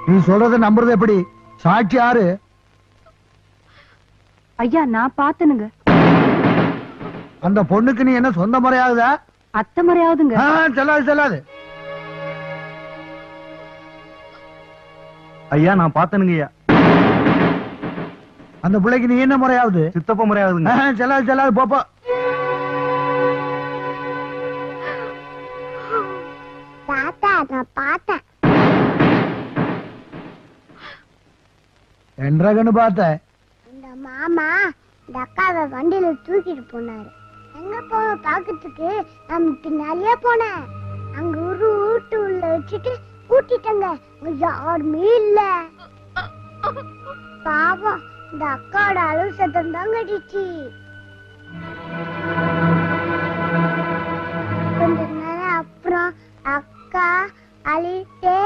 நீ சொல்றத நம்புறது எப்படி? சாட்சி யாரு? ஐயா நான் பாத்தனுங்க. அந்த பொண்ணுக்கு நீ என்ன சொந்த முறையாகுதா? அத்தை முறையாவதுங்க. செல்லாது செல்லாது. ஐயா நான் பாத்தனுங்க ஐயா. அந்த பிள்ளைக்கு நீ என்ன முறையாவது? சித்தப்ப முறையாவதுங்க. செல்லாது செல்லாது போப்போ. நான் பார்த்தேன். என்றகன்னு பார்த்த இந்த மாமா இந்த அக்காவை வண்டியில தூக்கிட்டு போனாரு. எங்க போன பாக்கிறதுக்கு நான் பின்னாலேயே போனேன். அங்க ஒரு வீட்டு உள்ள வச்சுட்டு கூட்டிட்டங்க. யாருமே இல்ல. பாவம் இந்த அக்காவோட அழுவு சத்தம் தான் கட்டிச்சு. கொஞ்ச நேரம் அப்புறம் அக்கா அழிட்டே